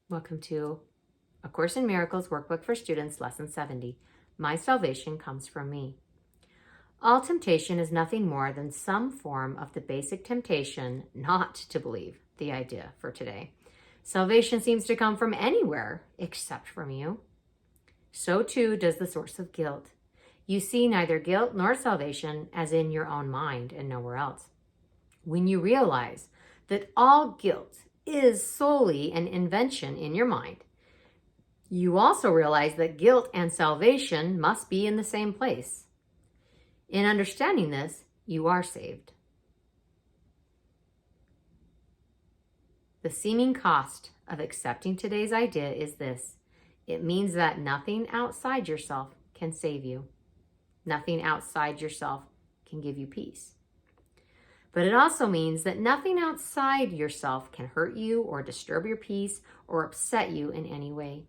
Welcome to A Course in Miracles Workbook for Students, Lesson 70. My salvation comes from me. All temptation is nothing more than some form of the basic temptation not to believe the idea for today. Salvation seems to come from anywhere except from you. So too does the source of guilt. You see neither guilt nor salvation as in your own mind and nowhere else. When you realize that all guilt is solely an invention in your mind, you also realize that guilt and salvation must be in the same place. In understanding this, you are saved. The seeming cost of accepting today's idea is this. It means that nothing outside yourself can save you. Nothing outside yourself can give you peace. But it also means that nothing outside yourself can hurt you or disturb your peace or upset you in any way.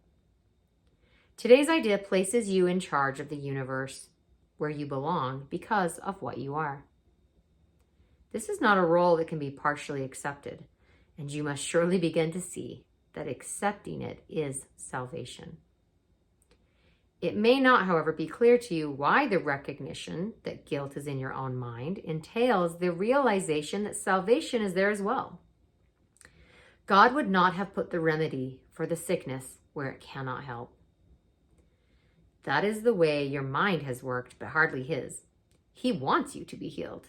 Today's idea places you in charge of the universe where you belong because of what you are. This is not a role that can be partially accepted, and you must surely begin to see that accepting it is salvation. It may not, however, be clear to you why the recognition that guilt is in your own mind entails the realization that salvation is there as well. God would not have put the remedy for the sickness where it cannot help. That is the way your mind has worked, but hardly his. He wants you to be healed.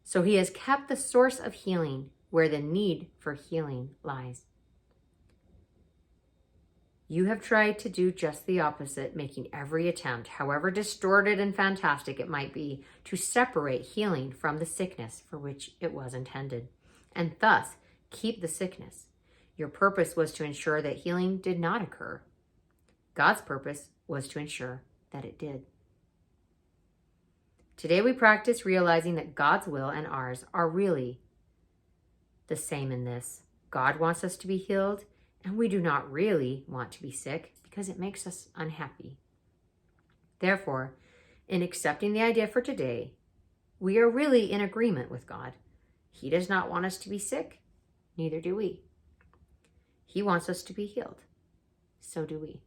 So he has kept the source of healing where the need for healing lies. You have tried to do just the opposite, making every attempt, however distorted and fantastic it might be, to separate healing from the sickness for which it was intended, and thus keep the sickness. Your purpose was to ensure that healing did not occur. God's purpose was to ensure that it did. Today we practice realizing that God's will and ours are really the same in this. God wants us to be healed, and we do not really want to be sick because it makes us unhappy. Therefore, in accepting the idea for today, we are really in agreement with God. He does not want us to be sick, neither do we. He wants us to be healed, so do we.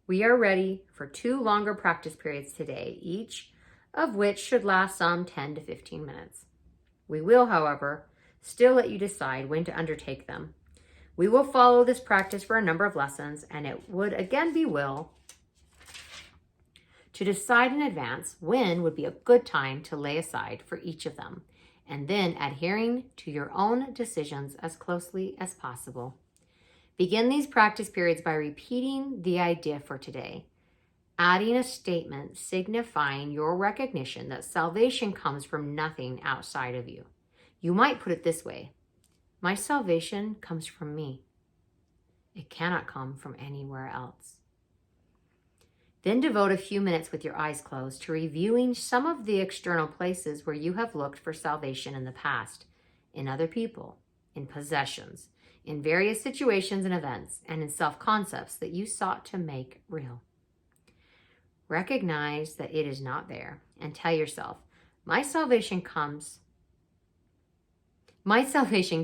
We are ready for 2 longer practice periods today, each of which should last some 10 to 15 minutes. We will, however, still let you decide when to undertake them. We will follow this practice for a number of lessons, and it would again be well to decide in advance when would be a good time to lay aside for each of them, and then adhering to your own decisions as closely as possible. Begin these practice periods by repeating the idea for today, adding a statement signifying your recognition that salvation comes from nothing outside of you. You might put it this way: my salvation comes from me. It cannot come from anywhere else. Then devote a few minutes with your eyes closed to reviewing some of the external places where you have looked for salvation in the past, in other people, in possessions, in various situations and events, and in self-concepts that you sought to make real. Recognize that it is not there and tell yourself, my salvation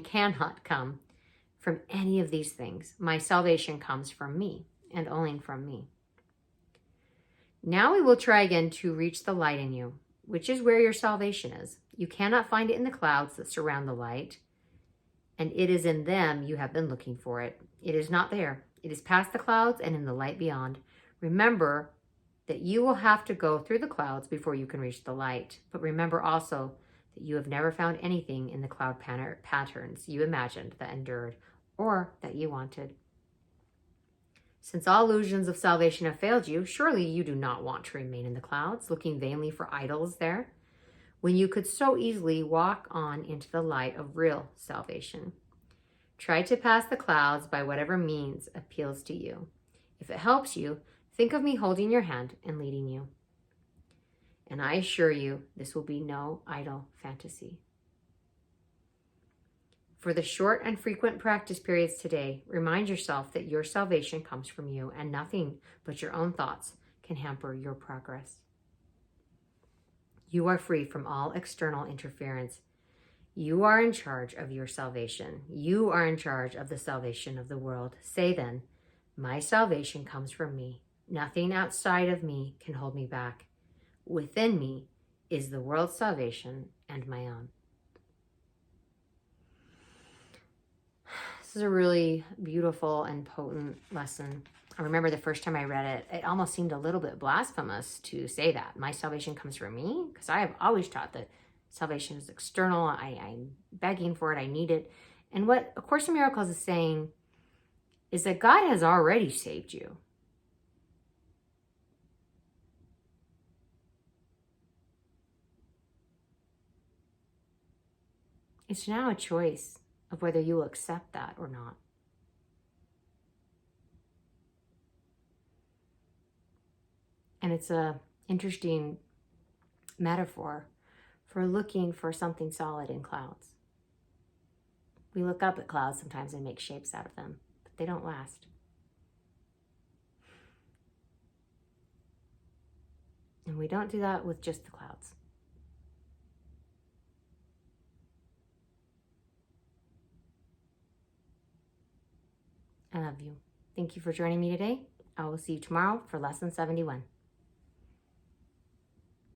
cannot come from any of these things. My salvation comes from me and only from me. Now we will try again to reach the light in you, which is where your salvation is. You cannot find it in the clouds that surround the light, and it is in them you have been looking for it. It is not there. It is past the clouds and in the light beyond. Remember that you will have to go through the clouds before you can reach the light. But remember also that you have never found anything in the cloud patterns you imagined that endured or that you wanted. Since all illusions of salvation have failed you, surely you do not want to remain in the clouds, looking vainly for idols there, when you could so easily walk on into the light of real salvation. Try to pass the clouds by whatever means appeals to you. If it helps you, think of me holding your hand and leading you. And I assure you, this will be no idle fantasy. For the short and frequent practice periods today, remind yourself that your salvation comes from you, and nothing but your own thoughts can hamper your progress. You are free from all external interference. You are in charge of your salvation. You are in charge of the salvation of the world. Say then, my salvation comes from me. Nothing outside of me can hold me back. Within me is the world's salvation and my own. This is a really beautiful and potent lesson. I remember the first time I read it, it almost seemed a little bit blasphemous to say that. My salvation comes from me, because I have always taught that salvation is external. I'm begging for it. I need it. And what A Course in Miracles is saying is that God has already saved you. It's now a choice of whether you will accept that or not. And it's a interesting metaphor for looking for something solid in clouds. We look up at clouds sometimes and make shapes out of them, but they don't last. And we don't do that with just the clouds. I love you. Thank you for joining me today. I will see you tomorrow for lesson 71.